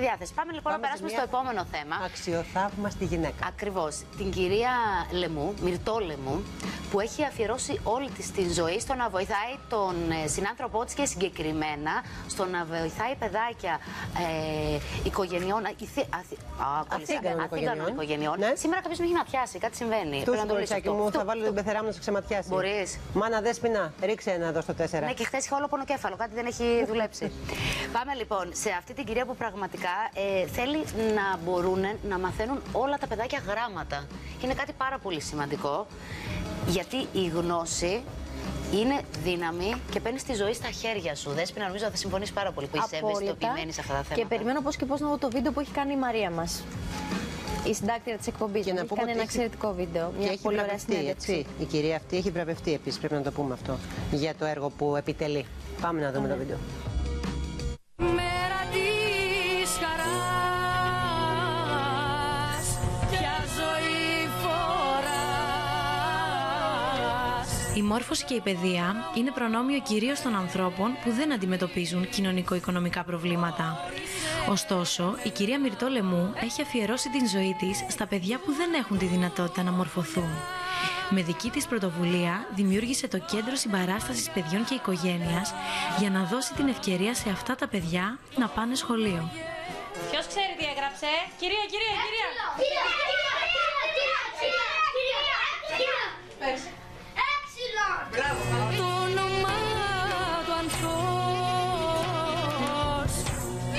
διάθεση. Πάμε λοιπόν να περάσουμε στο επόμενο θέμα. Αξιοθαύμαστη γυναίκα. Ακριβώς. Την κυρία Λεμού, Μυρτώ Λεμού, που έχει αφιερώσει όλη της τη ζωή στο να βοηθάει τον συνάνθρωπό της και συγκεκριμένα στο να βοηθάει παιδάκια οικογενειών. Αθήγανων οικογενειών. Ναι. Σήμερα κάποιος με έχει ματιάσει, κάτι συμβαίνει. Του κοριτσάκι μου, θα βάλω την πεθερά μου να σε ξεματιάσει. Μπορείς. Μάνα Δέσποινα, ρίξε ένα εδώ στο 4. Ναι, και χθες είχε όλο πονοκέφαλο, κάτι δεν έχει δουλέψει. Πάμε λοιπόν σε αυτή την κυρία που πραγματικά θέλει να μπορούν να μαθαίνουν όλα τα παιδάκια γράμματα. Είναι κάτι πάρα πολύ σημαντικό, γιατί η γνώση είναι δύναμη και παίρνει τη ζωή στα χέρια σου. Δέσποινα, νομίζω θα συμφωνείς πάρα πολύ που είσαι ευαισθητοποιημένη σε αυτά τα θέματα. Και περιμένω πώς και πώς να δω το βίντεο που έχει κάνει η Μαρία μας. Η συντάκτρια της εκπομπής. Έχει κάνει ένα εξαιρετικό βίντεο. Μια πολύ ωραία συνέντευξη. Η κυρία αυτή έχει βραβευτεί επίσης, πρέπει να το πούμε αυτό, για το έργο που επιτελεί. Πάμε να δούμε το βίντεο. Μέρα της χαράς, ποια ζωή φοράς. Η μόρφωση και η παιδεία είναι προνόμιο κυρίως των ανθρώπων που δεν αντιμετωπίζουν κοινωνικο-οικονομικά προβλήματα. Ωστόσο, η κυρία Μυρτώ Λεμού έχει αφιερώσει την ζωή της στα παιδιά που δεν έχουν τη δυνατότητα να μορφωθούν. Με δική της πρωτοβουλία δημιούργησε το Κέντρο Συμπαράστασης Παιδιών και Οικογένειας για να δώσει την ευκαιρία σε αυτά τα παιδιά να πάνε σχολείο. Ποιος ξέρει τι έγραψε? Κυρία! Το όνομά του ανθός.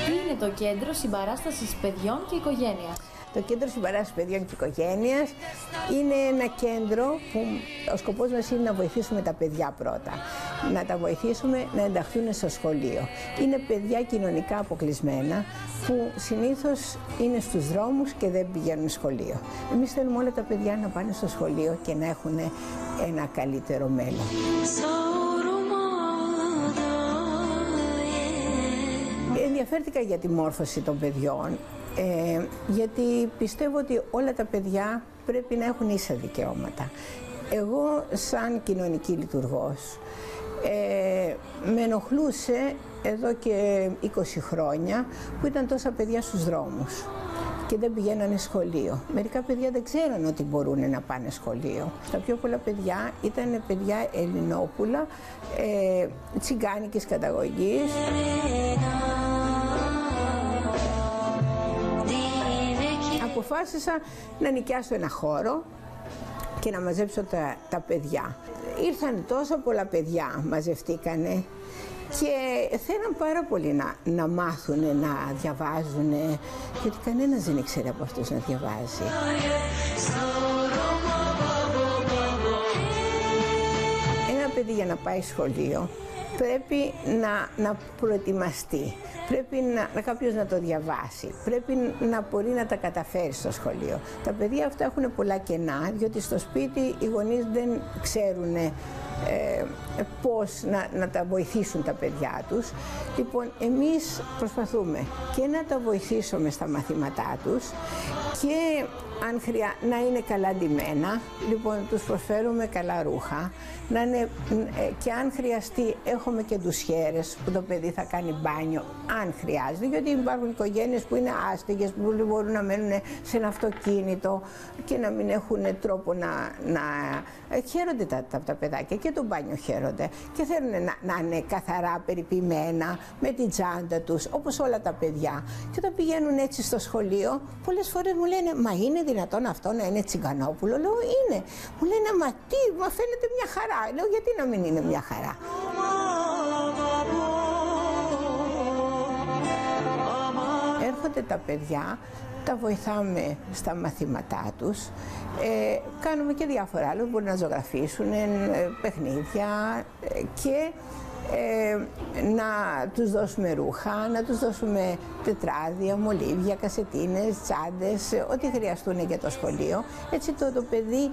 Τι είναι το Κέντρο Συμπαράστασης Παιδιών και Οικογένειας? Το Κέντρο Συμπαράστασης Παιδιών και Οικογένειας είναι ένα κέντρο που ο σκοπός μας είναι να βοηθήσουμε τα παιδιά πρώτα. Να τα βοηθήσουμε να ενταχθούν στο σχολείο. Είναι παιδιά κοινωνικά αποκλεισμένα που συνήθως είναι στους δρόμους και δεν πηγαίνουν σχολείο. Εμείς θέλουμε όλα τα παιδιά να πάνε στο σχολείο και να έχουν ένα καλύτερο μέλλον. Ενδιαφέρθηκα για τη μόρφωση των παιδιών, γιατί πιστεύω ότι όλα τα παιδιά πρέπει να έχουν ίσα δικαιώματα. Εγώ σαν κοινωνική λειτουργός με ενοχλούσε εδώ και 20 χρόνια που ήταν τόσα παιδιά στους δρόμους και δεν πηγαίνανε σχολείο. Μερικά παιδιά δεν ξέραν ότι μπορούν να πάνε σχολείο. Τα πιο πολλά παιδιά ήταν παιδιά Ελληνόπουλα, τσιγκάνικης καταγωγής. Αποφάσισα να νοικιάσω ένα χώρο και να μαζέψω τα παιδιά. Ήρθαν τόσα πολλά παιδιά, μαζευτήκανε και θέλαν πάρα πολύ να μάθουν, να διαβάζουν, γιατί κανένας δεν ήξερε από αυτούς να διαβάζει. Ένα παιδί για να πάει σχολείο πρέπει να προετοιμαστεί. Πρέπει κάποιος να το διαβάσει, πρέπει να μπορεί να τα καταφέρει στο σχολείο. Τα παιδιά αυτά έχουν πολλά κενά, διότι στο σπίτι οι γονείς δεν ξέρουν πώς να τα βοηθήσουν τα παιδιά τους. Λοιπόν, εμείς προσπαθούμε και να τα βοηθήσουμε στα μαθήματά τους και αν να είναι καλά ντυμένα, λοιπόν τους προσφέρουμε καλά ρούχα, να είναι, και αν χρειαστεί έχουμε και ντουσιέρες που το παιδί θα κάνει μπάνιο αν χρειάζεται, γιατί υπάρχουν οικογένειες που είναι άστεγες, που μπορούν να μένουν σε ένα αυτοκίνητο και να μην έχουν τρόπο να χαίρονται τα παιδάκια και το μπάνιο χαίρονται και θέλουν να είναι καθαρά περιποιημένα με την τσάντα τους όπως όλα τα παιδιά, και όταν πηγαίνουν έτσι στο σχολείο πολλές φορές μου λένε «Μα είναι δυνατόν αυτό να είναι τσιγκανόπουλο?» Λέω «Είναι». Μου λένε «Μα τι, μα φαίνεται μια χαρά». Λέω «Γιατί να μην είναι μια χαρά?» Έρχονται τα παιδιά, τα βοηθάμε στα μαθήματά τους, κάνουμε και διάφορα άλλα, μπορούν να ζωγραφίσουν, παιχνίδια και να τους δώσουμε ρούχα, να τους δώσουμε τετράδια, μολύβια, κασετίνες, τσάντες, ό,τι χρειαστούν για το σχολείο. Έτσι το παιδί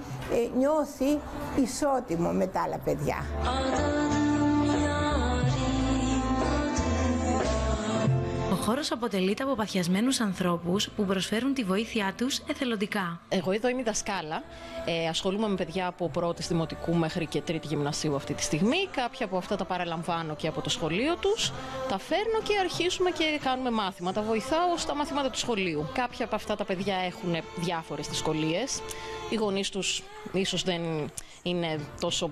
νιώθει ισότιμο με τα άλλα παιδιά. Ο χώρος αποτελείται από παθιασμένους ανθρώπους που προσφέρουν τη βοήθειά τους εθελοντικά. Εγώ εδώ είμαι δασκάλα. Ασχολούμαι με παιδιά από πρώτης δημοτικού μέχρι και τρίτη γυμνασίου αυτή τη στιγμή. Κάποια από αυτά τα παραλαμβάνω και από το σχολείο τους. Τα φέρνω και αρχίζουμε και κάνουμε μάθηματα. Βοηθάω στα μαθήματα του σχολείου. Κάποια από αυτά τα παιδιά έχουν διάφορες δυσκολίες. Οι γονείς τους ίσως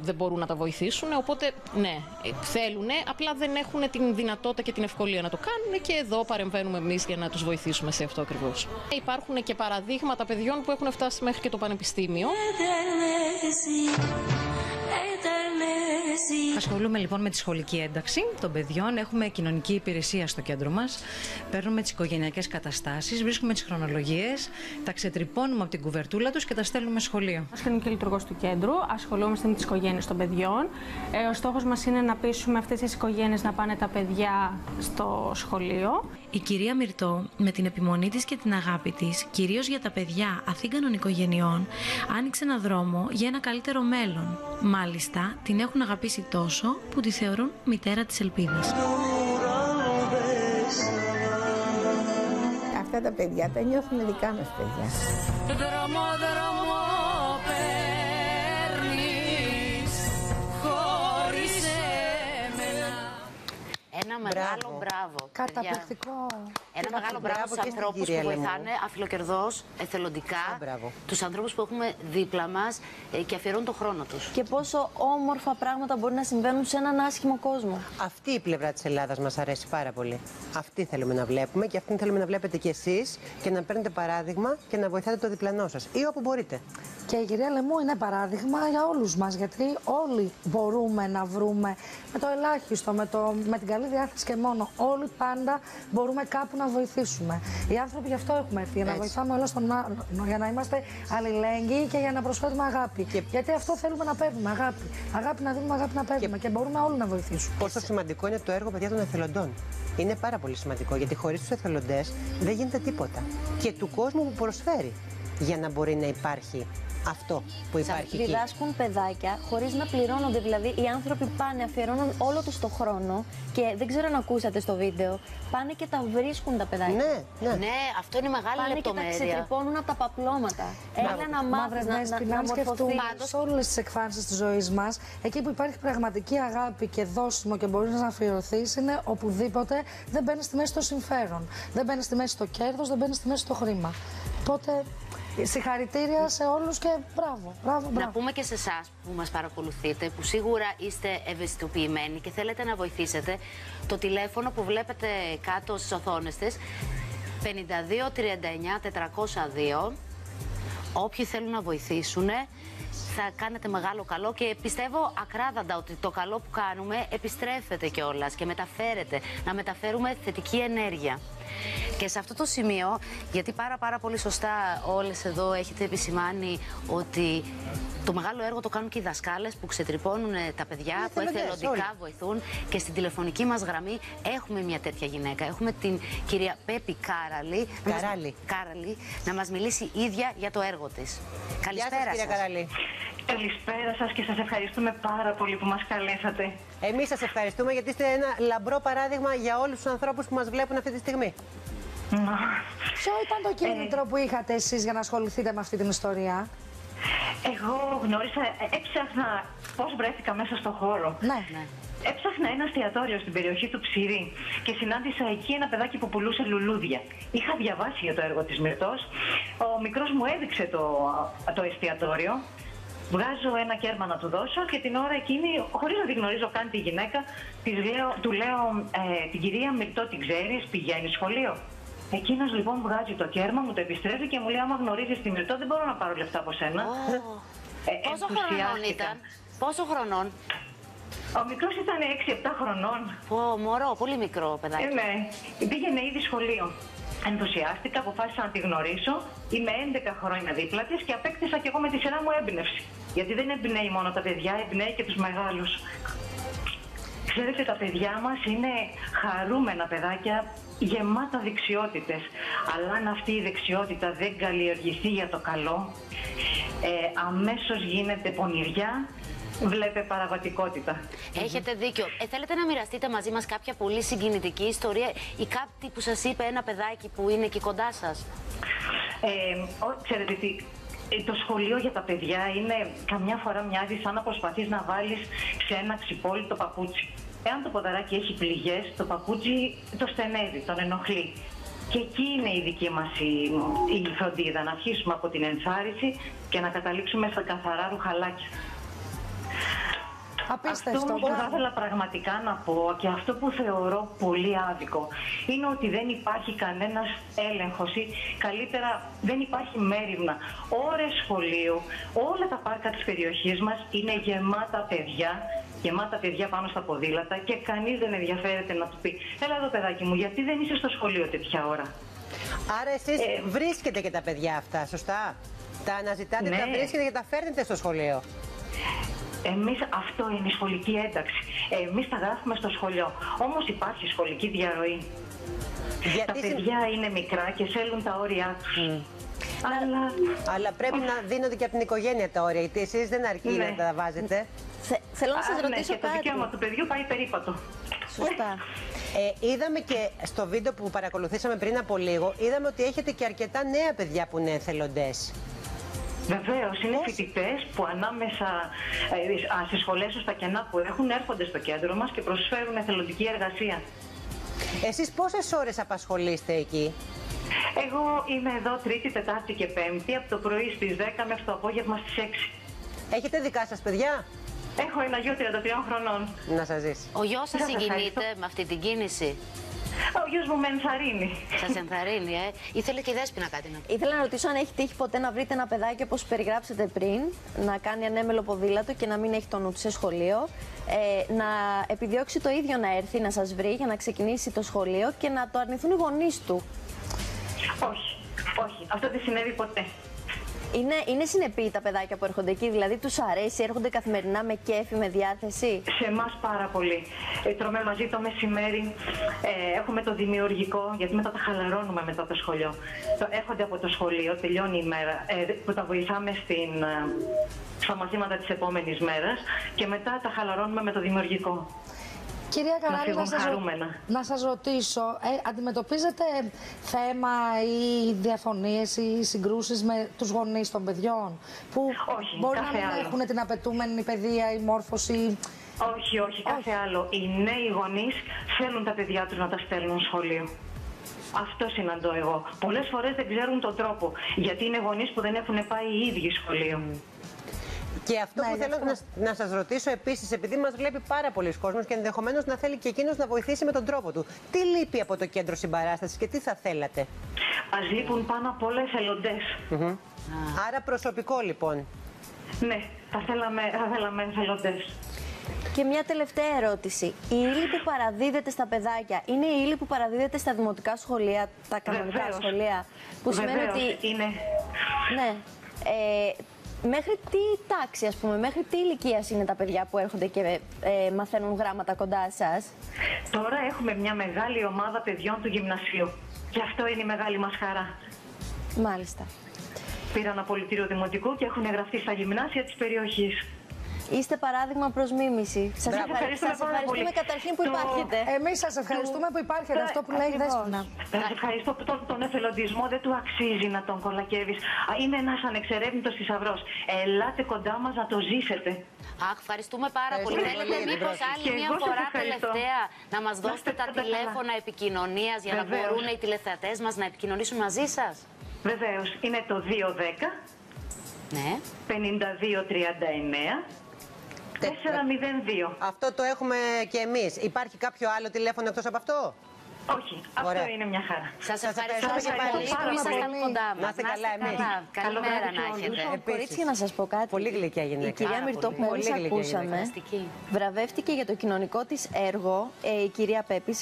δεν μπορούν να τα βοηθήσουν, οπότε ναι, θέλουν, απλά δεν έχουν την δυνατότητα και την ευκολία να το κάνουν και εδώ παρεμβαίνουμε εμείς για να τους βοηθήσουμε σε αυτό ακριβώς. Υπάρχουν και παραδείγματα παιδιών που έχουν φτάσει μέχρι και το πανεπιστήμιο. Ασχολούμαι λοιπόν με τη σχολική ένταξη των παιδιών. Έχουμε κοινωνική υπηρεσία στο κέντρο μας. Παίρνουμε τις οικογενειακές καταστάσεις, βρίσκουμε τις χρονολογίες, τα ξετρυπώνουμε από την κουβερτούλα τους και τα στέλνουμε σχολείο. Ως κλινική λειτουργός του κέντρου, ασχολούμαστε με τις οικογένειες των παιδιών. Ο στόχος μας είναι να πείσουμε αυτές τις οικογένειες να πάνε τα παιδιά στο σχολείο. Η κυρία Μυρτώ, με την επιμονή της και την αγάπη της, κυρίως για τα παιδιά αθήγανων οικογενειών, άνοιξε ένα δρόμο για ένα καλύτερο μέλλον. Μάλιστα, την έχουν αγαπήσει τόσο που τη θεωρούν μητέρα της ελπίδας. Αυτά τα παιδιά τα νιώθουν δικά μας παιδιά. Δρόμο, δρόμο παίρνεις χωρίς εμένα. Ένα μεγάλο μπράβο. Καταπληκτικό. Ένα μεγάλο μπράβο στους ανθρώπους που βοηθάνε αφιλοκερδώς, εθελοντικά, τους ανθρώπους που έχουμε δίπλα μας και αφιερώνουν τον χρόνο τους. Και πόσο όμορφα πράγματα μπορεί να συμβαίνουν σε έναν άσχημο κόσμο. Αυτή η πλευρά της Ελλάδας μας αρέσει πάρα πολύ. Αυτή θέλουμε να βλέπουμε και αυτή θέλουμε να βλέπετε κι εσείς και να παίρνετε παράδειγμα και να βοηθάτε το διπλανό σας ή όπου μπορείτε. Και η κυρία Λεμού είναι παράδειγμα για όλους μας, γιατί όλοι μπορούμε να βρούμε με το ελάχιστο, με την καλή διάθεση και μόνο. Όλοι πάντα μπορούμε κάπου να βοηθήσουμε. Οι άνθρωποι γι' αυτό έχουμε έρθει, για να βοηθάμε όλος τον άλλον, για να είμαστε αλληλέγγυοι και για να προσφέρουμε αγάπη. Γιατί αυτό θέλουμε να παίρνουμε, αγάπη. Αγάπη να δίνουμε, αγάπη να παίρνουμε και μπορούμε όλοι να βοηθήσουμε. Πόσο σημαντικό είναι το έργο, παιδιά, των εθελοντών. Είναι πάρα πολύ σημαντικό, γιατί χωρίς τους εθελοντές δεν γίνεται τίποτα. Και του κόσμου που προσφέρει για να μπορεί να υπάρχει αυτό που υπάρχει εκεί. Διδάσκουν παιδάκια χωρίς να πληρώνονται. Δηλαδή, οι άνθρωποι πάνε, αφιερώνουν όλο τους το χρόνο και δεν ξέρω αν ακούσατε στο βίντεο. Πάνε και τα βρίσκουν τα παιδάκια. Ναι, αυτό είναι μεγάλη λεπτομέρεια. Και τα ξετρυπώνουν από τα παπλώματα. Έλα να μάθεις να σκεφτούμε σε όλες τις εκφάνσεις της ζωής μας. Εκεί που υπάρχει πραγματική αγάπη και δώσιμο και μπορείς να αφιερωθείς, είναι οπουδήποτε δεν μπαίνει στη μέση το συμφέρον. Δεν μπαίνει στη μέση το κέρδος, δεν μπαίνει στη μέση το χρήμα. Οπότε, συγχαρητήρια σε όλους και μπράβο. Να πούμε και σε εσάς που μας παρακολουθείτε, που σίγουρα είστε ευαισθητοποιημένοι και θέλετε να βοηθήσετε, το τηλέφωνο που βλέπετε κάτω στις οθόνες της, 52 39 402. Όποιοι θέλουν να βοηθήσουν, θα κάνετε μεγάλο καλό και πιστεύω ακράδαντα ότι το καλό που κάνουμε επιστρέφεται κιόλας και μεταφέρεται, να μεταφέρουμε θετική ενέργεια. Και σε αυτό το σημείο, γιατί πάρα πολύ σωστά όλες εδώ έχετε επισημάνει ότι το μεγάλο έργο το κάνουν και οι δασκάλες που ξετρυπώνουν τα παιδιά, που εθελοντικά βοηθούν, και στην τηλεφωνική μας γραμμή έχουμε μια τέτοια γυναίκα. Έχουμε την κυρία Πέπη Κάραλη να μας μιλήσει ίδια για το έργο της. Καλησπέρα σας. Κυρία Καραλή. Καλησπέρα σας και σας ευχαριστούμε πάρα πολύ που μας καλέσατε. Εμείς σας ευχαριστούμε γιατί είστε ένα λαμπρό παράδειγμα για όλους τους ανθρώπους που μας βλέπουν αυτή τη στιγμή. Ποιο ήταν το κίνητρο που είχατε εσείς για να ασχοληθείτε με αυτή την ιστορία? Εγώ έψαχνα πώς βρέθηκα μέσα στο χώρο. Ναι. Έψαχνα ένα εστιατόριο στην περιοχή του Ψηρή και συνάντησα εκεί ένα παιδάκι που πουλούσε λουλούδια. Είχα διαβάσει για το έργο της Μυρτώς. Ο μικρός μου έδειξε το εστιατόριο. Βγάζω ένα κέρμα να του δώσω και την ώρα εκείνη, χωρίς να τη γνωρίζω καν τη γυναίκα, του λέω την κυρία Μυρτώ την ξέρεις, πηγαίνει σχολείο? Εκείνος λοιπόν βγάζει το κέρμα, μου το επιστρέφει και μου λέει: άμα γνωρίζεις τη Μυρτώ, δεν μπορώ να πάρω λεφτά από σένα. Πόσο χρονών ήταν? Πόσο χρονών? Ο μικρός ήταν 6-7 χρονών. Μωρό, πολύ μικρό παιδάκι. Ναι, πήγαινε ήδη σχολείο. Ενθουσιάστηκα, αποφάσισα να τη γνωρίσω. Είμαι 11 χρόνια δίπλα της και απέκτησα κι εγώ με τη σειρά μου έμπνευση. Γιατί δεν εμπνέει μόνο τα παιδιά, εμπνέει και τους μεγάλους. Ξέρετε, τα παιδιά μας είναι χαρούμενα παιδάκια, γεμάτα δεξιότητες. Αλλά αν αυτή η δεξιότητα δεν καλλιεργηθεί για το καλό, αμέσως γίνεται πονηριά Βλέπε παραβατικότητα. Έχετε δίκιο. Θέλετε να μοιραστείτε μαζί μας κάποια πολύ συγκινητική ιστορία ή κάτι που σας είπε ένα παιδάκι που είναι εκεί κοντά σας? Ξέρετε τι, το σχολείο για τα παιδιά είναι καμιά φορά μοιάζει σαν να προσπαθείς να βάλεις σε ένα ξυπόλυτο παπούτσι. Εάν το ποδαράκι έχει πληγές, το παπούτσι το στενεύει, τον ενοχλεί. Και εκεί είναι η δική μας η φροντίδα, να αρχίσουμε από την ενθάρρυνση και να καταλήξουμε στα καθαρά ρουχαλάκια. Απίστευτο. Αυτό που θα ήθελα πραγματικά να πω και αυτό που θεωρώ πολύ άδικο είναι ότι δεν υπάρχει κανένας έλεγχος ή καλύτερα δεν υπάρχει μέριμνα. Ώρες σχολείου, όλα τα πάρκα της περιοχής μας είναι γεμάτα παιδιά πάνω στα ποδήλατα και κανείς δεν ενδιαφέρεται να του πει «Έλα εδώ παιδάκι μου, γιατί δεν είσαι στο σχολείο τέτοια ώρα?» Άρα εσείς βρίσκετε και τα παιδιά αυτά, σωστά? Τα αναζητάτε, ναι. Τα βρίσκετε και τα φέρνετε στο σχολείο. Εμείς αυτό είναι η σχολική ένταξη. Εμείς τα γράφουμε στο σχολείο. Όμως υπάρχει σχολική διαρροή. Τα παιδιά είναι μικρά και θέλουν τα όρια τους. Αλλά πρέπει να δίνονται και από την οικογένεια τα όρια, γιατί εσείς δεν αρκεί να τα βάζετε. Θέλω να σας ρωτήσω και κάτι. Το δικαίωμα του παιδιού πάει περίπατο. Σωστά. Είδαμε και στο βίντεο που παρακολουθήσαμε πριν από λίγο, είδαμε ότι έχετε και αρκετά νέα παιδιά που είναι εθελοντές. Βεβαίως, είναι φοιτητές που ανάμεσα στις σχολές τους, στα κενά που έχουν, έρχονται στο κέντρο μας και προσφέρουν εθελοντική εργασία. Εσείς πόσες ώρες απασχολείστε εκεί? Εγώ είμαι εδώ Τρίτη, Τετάρτη και Πέμπτη, από το πρωί στις 10 μέχρι το απόγευμα στις 6. Έχετε δικά σας παιδιά? Έχω ένα γιο 33 χρονών. Να σας ζήσει. Ο γιος σας συγκινείται με αυτή την κίνηση? Ο γιος μου με ενθαρρύνει. Σας ενθαρρύνει, Ήθελε και η Δέσποινα κάτι να πει. Ήθελα να ρωτήσω αν έχει τύχει ποτέ να βρείτε ένα παιδάκι όπως περιγράψετε πριν, να κάνει ανέμελο ποδήλατο και να μην έχει το νου του σε σχολείο, να επιδιώξει το ίδιο να έρθει να σας βρει για να ξεκινήσει το σχολείο και να το αρνηθούν οι γονείς του. Όχι, όχι. Αυτό δεν συνέβη ποτέ. Είναι συνεπή τα παιδάκια που έρχονται εκεί, δηλαδή τους αρέσει, έρχονται καθημερινά με κέφι, με διάθεση? Σε εμάς πάρα πολύ. Τρώμε μαζί το μεσημέρι, έχουμε το δημιουργικό, γιατί μετά τα χαλαρώνουμε μετά το σχολείο. Έρχονται από το σχολείο, τελειώνει η μέρα, που τα βοηθάμε στα μαθήματα της επόμενης μέρας και μετά τα χαλαρώνουμε με το δημιουργικό. Κυρία Καράλη, να σας ρωτήσω, αντιμετωπίζετε θέμα ή διαφωνίες ή συγκρούσεις με τους γονείς των παιδιών που όχι, μπορεί να μην έχουν την απαιτούμενη παιδεία ή μόρφωση? Όχι, όχι, κάθε άλλο. Οι νέοι γονείς θέλουν τα παιδιά τους να τα στέλνουν σχολείο. Αυτό συναντώ εγώ. Πολλές φορές δεν ξέρουν τον τρόπο, γιατί είναι γονείς που δεν έχουν πάει οι ίδιοι σχολείο. Και αυτό που θέλω να σας ρωτήσω επίσης, επειδή μας βλέπει πάρα πολλοί κόσμος και ενδεχομένως να θέλει και εκείνος να βοηθήσει με τον τρόπο του. Τι λείπει από το κέντρο συμπαράστασης και τι θα θέλατε? Μας λείπουν πάνω απ' όλα εθελοντές. Άρα προσωπικό λοιπόν. Ναι, θα θέλαμε εθελοντές. Και μια τελευταία ερώτηση. Η ύλη που παραδίδεται στα παιδάκια είναι η ύλη που παραδίδεται στα δημοτικά σχολεία, τα κανονικά σχολεία? Που σημαίνει ότι είναι. Ναι. Μέχρι τι τάξη, ας πούμε, μέχρι τι ηλικία είναι τα παιδιά που έρχονται και μαθαίνουν γράμματα κοντά σας? Τώρα έχουμε μια μεγάλη ομάδα παιδιών του γυμνασίου. Και αυτό είναι η μεγάλη μας χαρά. Μάλιστα. Πήραν απολυτήριο δημοτικού και έχουν εγγραφεί στα γυμνάσια της περιοχής. Είστε παράδειγμα προς μίμηση. Σας ευχαριστούμε καταρχήν που υπάρχετε. Εμείς σας ευχαριστούμε που υπάρχετε, αυτό που λέει η Δέσποινα. Σας ευχαριστώ που τον εθελοντισμό δεν του αξίζει να τον κολακεύεις. Είναι ένας ανεξερεύνητος θησαυρός. Ελάτε κοντά μας να το ζήσετε. Αχ, ευχαριστούμε πάρα πολύ. Θέλετε μήπως άλλη μια φορά τελευταία να μας δώσετε τα τηλέφωνα επικοινωνίας για να μπορούν οι τηλεθεατές μας να επικοινωνήσουν μαζί σας? Βεβαίως. Είναι το 210 5239 402. Αυτό το έχουμε και εμείς. Υπάρχει κάποιο άλλο τηλέφωνο εκτός από αυτό? Όχι, αυτό είναι μια χαρά. Σας ευχαριστώ και πάλι που ήσασταν κοντά μας. Να είστε καλά εμείς. Καλημέρα να έχετε. Κορίτσια, να σας πω κάτι. Πολύ γλυκιά γυναίκα. Η κυρία Μυρτό που μόλις ακούσαμε βραβεύτηκε για το κοινωνικό της έργο, η κυρία Πέπη,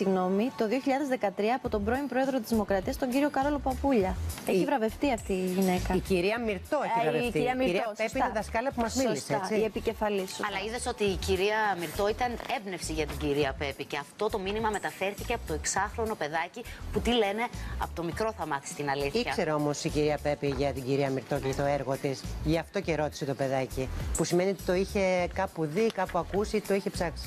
το 2013 από τον πρώην πρόεδρο της Δημοκρατίας, τον κύριο Κάρολο Παπούλια. Έχει βραβευτεί αυτή η γυναίκα. Η κυρία Μυρτό έχει βραβευτεί. Η κυρία Μυρτό, η κυρία Πέπη είναι δασκάλα που μας μίλησε. Σωστά, η επικεφαλής. Αλλά είδες ότι η κυρία Μυρτό ήταν έμπνευση για την κυρία Πέπη και αυτό το μήνυμα μεταφέρθηκε από το εξάχροno 9χρονο παιδάκι που τι λένε, από το μικρό θα μάθει την αλήθεια. Ήξερε όμως η κυρία Πέπη για την κυρία Μυρτώ και το έργο της. Γι' αυτό και ρώτησε το παιδάκι. Που σημαίνει ότι το είχε κάπου δει, κάπου ακούσει, το είχε ψάξει.